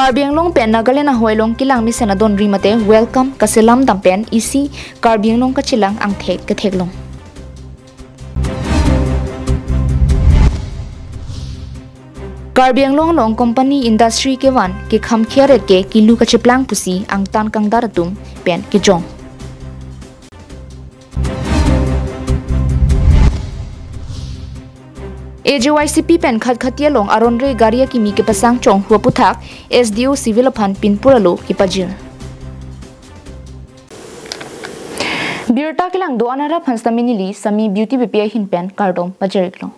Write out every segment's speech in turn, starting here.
Karbi Anglong pen Nagaland ahoilong kilang mi senadon rimate welcome kasilam dampen isi Karbi Anglong kachilang ang thek ketheklong. Karbi Anglong long company industry ke wan ke kham khiaret ke kilu kachiplang pusi ang tan kang daratum pen ke jong. AJYCP pen khat khatia long aronre garia ki mi ke pasang chong hua puthak SDO civil aphan pinpuralo ki pajir. Birta kilang do anara phanstamini sami beauty bpia hin pen kardom pajariklo.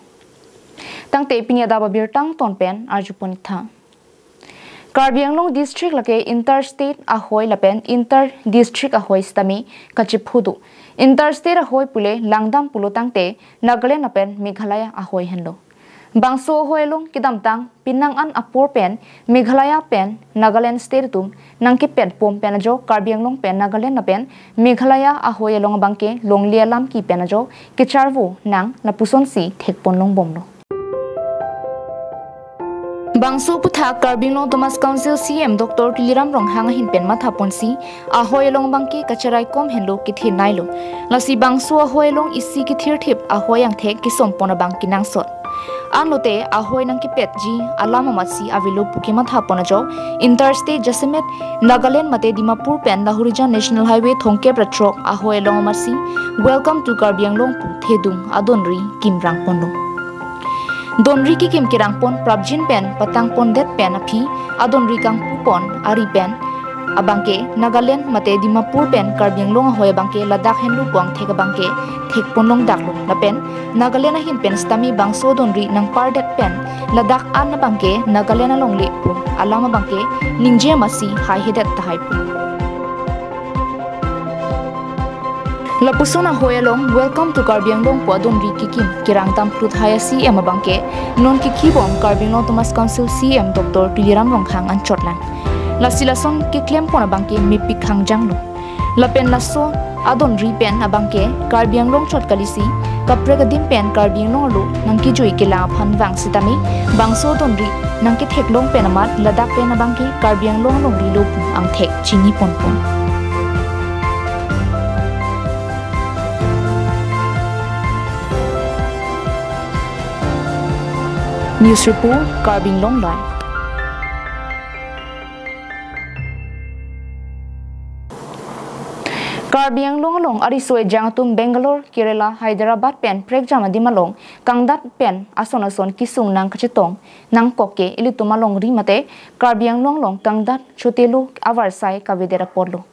Tangte pinya daba birtang ton pen arjupon tha. Karbi Anglong district lake interstate ahoy lapen inter district ahoy stami kachip hudu. Interstate ahoy pule langdam pulo tangte Nagaland apen Meghalaya ahoy henlo. Bangso ahoy long kidam tang pinang an apor pen Meghalaya pen Nagaland state tum nangki pen pom pen ajo Karbi Anglong pen Nagaland apen Meghalaya ahoy long bangke long lialam ki pen ajo kicharvu nang napuson si thekpon long bomlo. Bangso puthak Karbi Anglong Thomas Council CM Dr. Tiliram rong hanga hin pen matha ponsi ahoy long bangke kacharai kom henlo kithi nailo lasi bangso ahoy long isi kithir thip ahoy ang thek ki sompona bang kinang sot anlote ahoy nang ki petji alama matsi avilo puki matha ponajo interstate Jasimet Nagaland mate Dimapur pen Lahurijan National Highway thongke pratrok ahoy long marsi welcome to Karbi Anglong pu thedung adonri kimrang pondo. Donri ki kim kirangpon prabjin pen patang pon det pen api adonri kang pupon ari pen abangke Nagaland mate Dimapur pen Karbi Anglong ahoy bangke Ladakh henlu buang theka bangke thekpon long daklo lapen Nagaland hin pen stami bangso donri nang par det pen Ladakh an bangke Nagaland along le pu alama bangke ningje masi hai hedet tahai pu. Lapusona hoyalong welcome to Karbi Anglong po adonri kikim kirang tam prut haya CM abangke non kikibom Karbi Anglong Thomas Council CM Dr. Tiliram Ronghang an chotlan lasilason kiklem pon abangke mipik hang janglo lapen laso adonri pen abangke Karbi Anglong chot kalisi kapregadim pen Karbi Anglong lu nang kijoi kila phan wang sitami bangso donri nang ki theklong pen amat Ladakh pen abangke Karbi Anglong long ri ang thek chini pon pon. News report Karbi Anglong Live. Karbi Anglong along arisoi jangatum Bangalore Kerala Hyderabad pen pregjama dimalong kangdat pen ason kisung nang kachetong nang koke ilitum along rimate Karbi Anglong long kangdat chotelu avarsai kavidera porlo.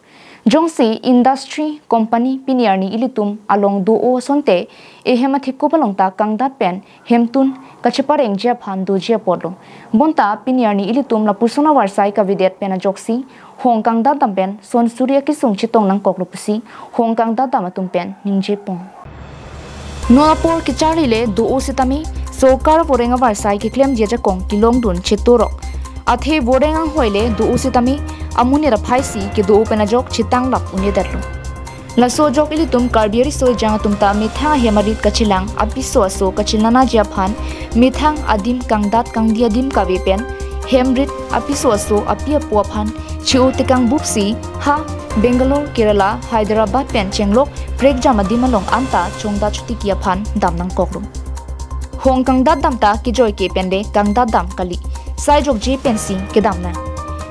Jongsi industry company piniarni ilitum along duo sonte ehemathikko balong ta kangdat pen hemtun kachipareng jia phan do jia porlo bonta piniarni ilitum la pusona warsai kavidet pena joksi hongkang da dampen son surya ki sung chitong nang koklo pusi hongkang da damatum pen ningje pong noapor kichari le duo sitami sokar porenga warsai ki klem jia jakong kilong dun chitorok athe borenga hoile duo sitami amuni raphaisi ki duo pena jok chitang lap unedarlo laso jok ilitum Karbi so jangatum ta mithang hemarit kachilang apiso aso kachilana jia phan mithang adim kangdat kangdia dim kawe pen hemrit apiso aso apia puwa phan chiu tekang bupsi ha Bangalore Kerala Hyderabad pen chenglok pregjama dimalong anta chongda chuti kia phan damnang kokrum hong kangdat damta ki joy ke pende kangdat dam kali sai jok je pensi ke damna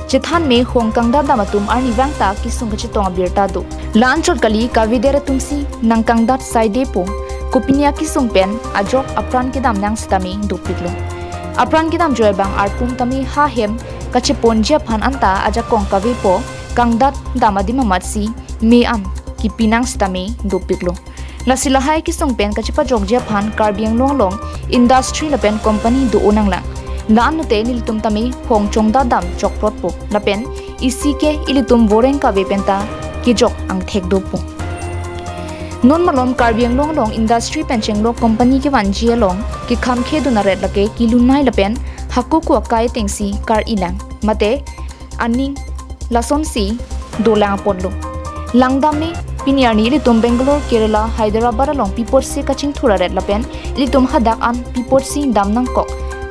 chithan me hong kangdat damatum arni wangta ki sungchi tonga birta do lanchot kali kavidera tumsi nang kangdat sai depo kopinia ki sungpen ajok apran ki dam nang stami dupiklo apran ki dam joy bang arpum tami ha hem kache ponjia phan anta aja kong kavipo kangdat damadi mamatsi me am ki pinang stami dupiklo lasilahai ki sungpen kache pa jogja phan Karbi Anglong long industry lapen company do onang lang lan nute nilitum tami hong chongda dam chokprot po lapen isike ilitum boreng ka vepenta ki jok ang thek do po non malom Karbi Anglong long industry pencheng lo company ki wanji long ki khamkhe du na red lake ki lunai lapen hakku ko kai tengsi kar ilang mate aning lason si dolang podlo langdam me piniarni ilitum Bangalore Kerala Hyderabad long pipor se kaching thura red lapen ilitum hadak an pipor si damnang kok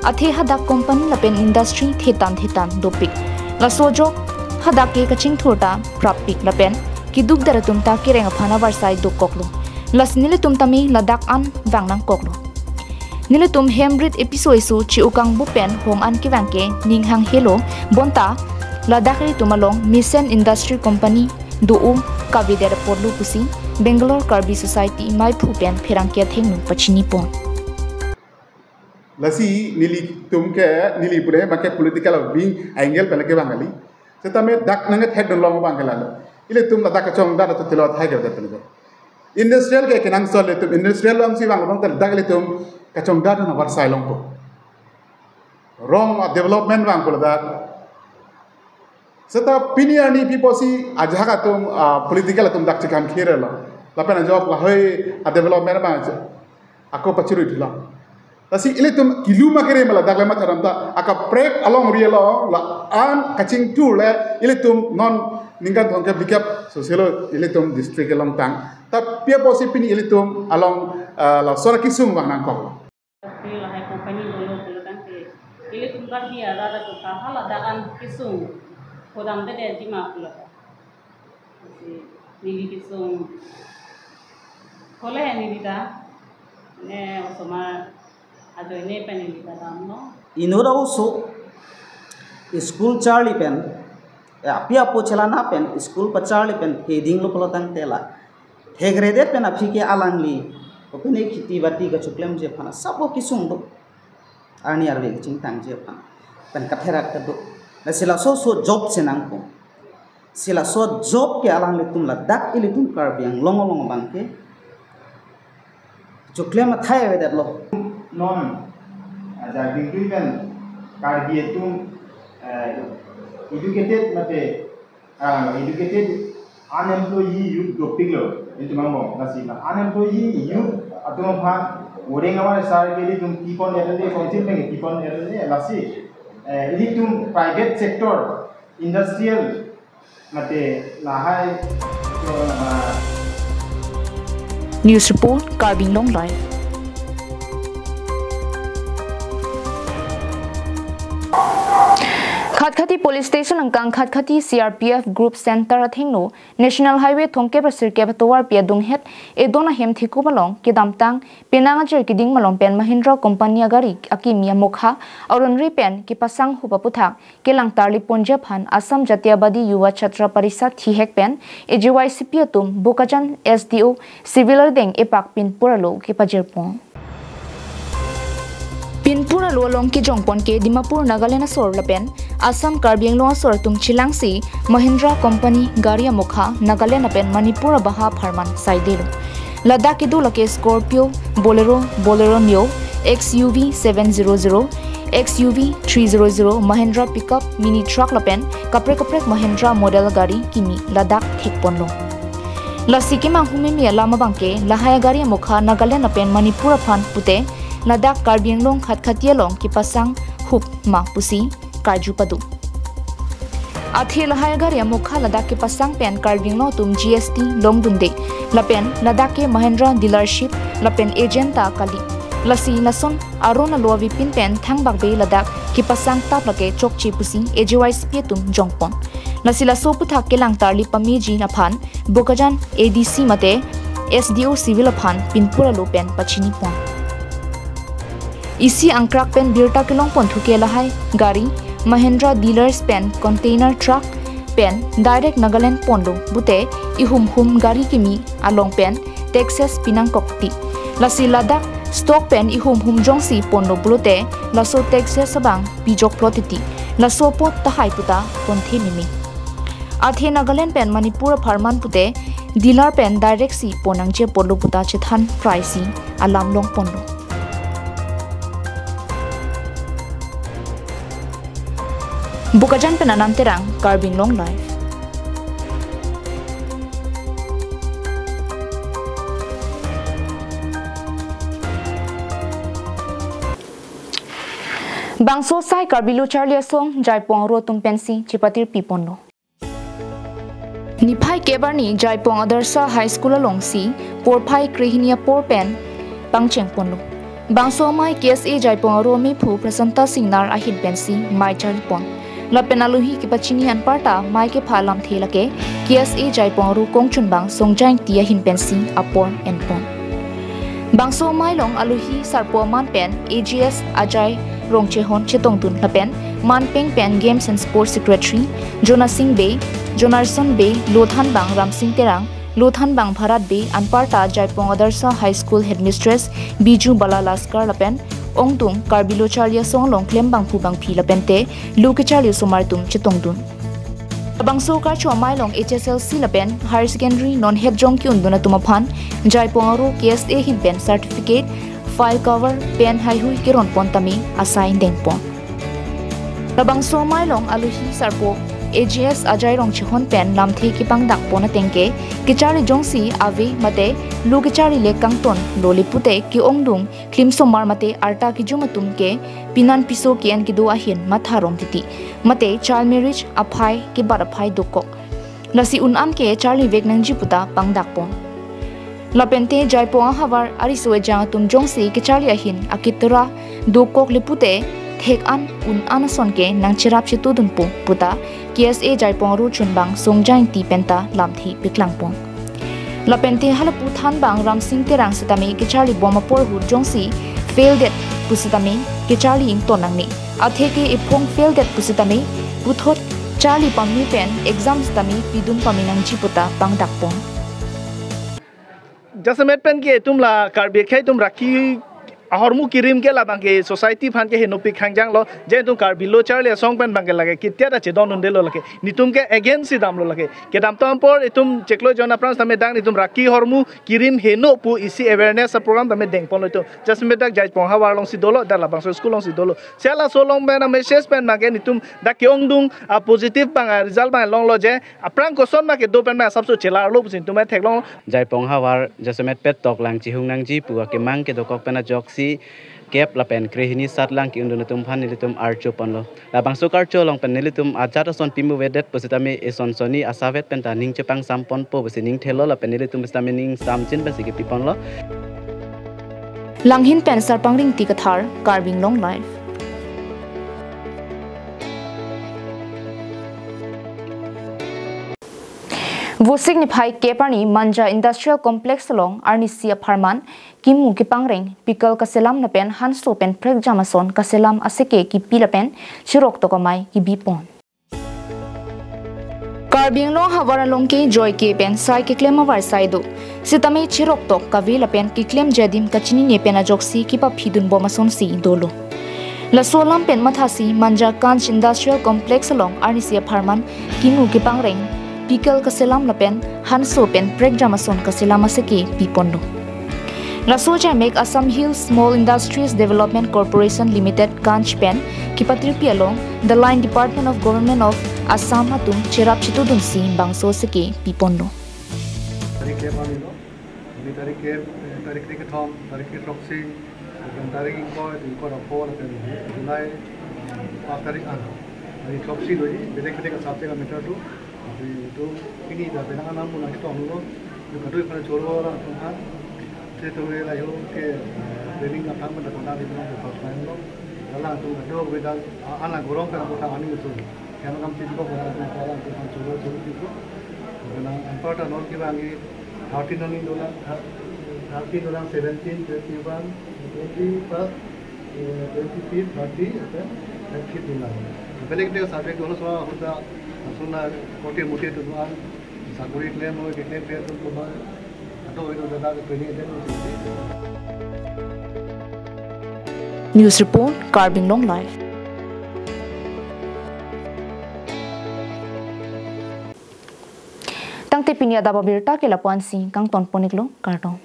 athe hadak company lapen industry thetan dopik la sojo hadak ke kaching thurta prapik la pen ki duk dara tum ta ki renga phana warsai duk koklo las nile tum tami ladak an wangnang koklo nile tum hembrit episode su chi ukang bu pen hong an ki wangke ning hang helo bonta ladak ri tumalong mission industry company du kavidera porlu pusi Bangalore Karbi Society mai phu pen pherangkia thengnu pachini pon lasi nili tumke nili pure make political being angle pelake bangali setame dak nange thek don long bangala ile tum la dak chong da to tilo thai ge da industrial ke kenang sol tum industrial lam si bang bang dak le tum ka chong da na war sai long ko wrong development bang ko da seta piniani people si aja ka tum political tum dak chikam khire la pena job la hoy development bang ako pachiru thila Tasi ile tum kilu makere mala dak lema tharamta aka prek along rielo la an kaching tu le ile tum non ningkan thongke bikap sosialo ile tum district along tang ta pia posipini ile tum along la sora kisung bang nang kok la hai company bolo tang te ile tum kar dia da to ta hala dakan kisung kodam de di ma pula si nili kisung kole ni dita ne osoma Inura usu school Charlie pen apia po chelana pen school pa Charlie pen heading lo pelotang tela hegrede pen apike alangli opene khiti bati ga chuklem je phana sabo kisung do ani arbe ching tang je phana pen kathera ka do na sila so job senang ko sila so job ke alangli tum la dak ili tum Karbi Anglong bangke chuklem thai wedat lo non ada degree kan Karbi itu educated mate educated unemployed youth doping lo itu mambo nasi na unemployed youth atau apa orang awal sar ke li tum keep on erle council में keep on erle nasi ini tum private sector industrial mate lahai News report Karbi Anglong live Khatkhati Police Station angkang Khatkhati CRPF Group Center athingno National Highway thongke prasir ke batowar pia dunghet edona hem thiku balong kidamtang penanga cher kiding malong pen Mahindra company agari akimia mokha aronri pen ki pasang hupa puthak kelang tarli Punjab han Assam Jatiyabadi Yuva Chhatra Parishad thihek pen AJYCP atum Bokajan SDO Civil deng epak pin puralo ki pajerpong Pinpura lualong ki jongpon ke Dimapur Nagaland asor lapen Assam Karbi Anglong asor tum chilangsi Mahindra company garia mokha Nagaland apen Manipur baha pharman saidelo Ladakh ki du lake Scorpio Bolero Neo XUV 700 XUV 300 Mahindra pickup mini truck lapen kaprek Mahindra model gari kimi Ladakh thekpon lo Lasikima humimi lama bangke lahaya garia mokha Nagaland apen Manipur phan pute Ladakh Karbi Anglong Khatkhati long ki pasang hup ma pusi kaju padu Athi lahaya garia mokha Ladakh ki pasang pen Karbi Anglong tum GST long dunde lapen Ladakh ke Mahindra dealership lapen agenta kali lasi lason arona lowi pin pen thangbak be Ladakh ki pasang tap lake chokchi pusi AJYCP tum jongpon lasi laso puthak ke lang tarli pamiji na phan Bokajan ADC mate SDO civil phan pinpura lo pen pachini pon Isi angkrak pen birta kilong pon thuke lahai gari Mahindra dealers pen container truck pen direct Nagaland ponlo bute ihum gari kimi along pen Texas Pinang Kokti lasi Ladakh stock pen ihum jongsi ponlo bulute laso Texas sabang pijok plotiti laso pot tahai puta ponthe mimi Athe Nagaland pen Manipur pharman pute dealer pen direct si ponangje ponlo puta chethan price alam long ponlo Bokajan penanam terang Karbi Anglong live Bangso sai Karbi lu Charlie song Jaipong ro tum pensi chipatir piponlo Niphai kebarni Jaipong Adarsa High School alongsi porphai krihinia porpen pangcheng ponlo Bangso mai KSA Jaipong ro mi phu prasanta singnar ahit pensi mai Charlie pon La penaluhi ki pachini an parta mai ke phalam thelake KSA jaipong ru kongchun bang songjang tia hin pensi apor en pon. Bangso mailong aluhi sarpo man pen AGS Ajay Rongchehon Chetongtun lapen Man Peng Pen Games and Sports Secretary Jonah Singh Bay Jonarson Bay Lothan Bang Ram Singh Terang Lothan Bang Bharat Bay Anparta Jaipong Adarsa High School Headmistress Biju Bala Laskar lapen Ongtung Karbi Locharya Songlong Klembang Pubang Phi lapente Lukecharya Somartum Chetongtun Bangso ka chwa mailong HSLC lapen Higher Secondary Non Head Jong ki unduna tumaphan Jaipong aro KSA hin pen certificate file cover pen hai hui kiron pon tami assign deng pon Bangso mailong aluhi sarpo AGS Ajay Rong Chihon pen lamthi ki pangdak pona tengke kichari jongsi ave mate lu kichari le kangton lolipute ki ongdung klim somar mate arta ki jumatum ke pinan piso ki an ki do ahin matharong titi mate child marriage aphai ki bar aphai dokok lasi unam ke charli vek nang jiputa pangdak pon lapente jaipong havar ariswe jang tum jongsi kichari ahin akitra dokok lipute thek an un anason ke nang chirap chitu dunpu puta KSA jaipong ru chunbang songjang ti penta lamthi piklangpong lapente halapu than bang ram singh terang sitami kichali bomapor hu jongsi failed it pusitami kichali ing tonangni atheke ipong failed it pusitami puthot chali pamni pen exam sitami pidun paminang jiputa pangdakpong jasamet pen ke tumla karbi khai tum rakhi ahormu kirim ke labang ke society phan ke henopi khangjang lo je tum karbi lo charle song pen bang ke lage kitya da che don unde lo lage nitum ke against dam lo lage ke dam tam por itum cheklo jona prans tame dang nitum rakhi hormu kirim heno pu isi awareness program tame deng pon lo to just me dak jai pong hawar long si dolo da labang so school long si dolo sela so long ben message pen ma ke nitum da ke ongdung a positive bang result bang long lo je aprang ko son ma ke do pen ma sabso chela lo pusin tumai thek long jai pong hawar just met pet tok lang chi hung nang ji pu ke mang ke do kok pen a jok kep la pen krehini sat lang ki undun tum phan nilitum archo panlo la bangso karcho long pen nilitum ajata son pimu vedet positame eson soni asavet pen ta ning chepang sampon po besining thelo la pen nilitum bestame ning samchin pen sike pipon lo langhin pen sarpang ring ti kathar Karbi Anglong live Vosik ni phai kepani manja industrial complex long arnisia pharman kimu ki pangreng pikal kaselam na pen hanso pen prek jamason kaselam aseke ki pilapen chirok tokamai ki bipon Karbi Anglong hawara long ke joy ke pen sai ke klem war sai do sitame chirok tok ka vela pen ki klem jadim kachini ne pen ajoksi ki pa phidun bomason si dolo la solam pen mathasi manja kanch industrial complex long arnisia pharman kimu ki pangreng Pikal kaselam lapen hanso pen prek jamason kaselam aseke pipondo Lasoja make Assam Hills Small Industries Development Corporation Limited Kanch pen kipatripi along the line Department of Government of Assam atum chirap chitudun si bangso seke pipondo Tarike manilo ni tarike ke thom tarike proxy tarike ko rapor pen July 5 tarik an ni proxy loi belek belek sabte ka meter tu itu ini dah benangan namun lagi tu anu tu kadoi pada joro orang tuhan saya tu lah yo ke training apa pun dah kena di mana first time lo dalam tu kadoi beda anak gorong kan kita ani itu yang kami sih juga berada di dalam tu joro itu karena empat tahun kita lagi 13 dolar 17 21 20 plus 20 30 apa 30 dolar balik dia subject dulu soal kita Suna kote mote tu tuan saguri claim ho claim pe tu tu ato itu dada ke training den News report Karbi Anglong live Tangte pinia da babirta ke lapuan si kang ton poniklo kartong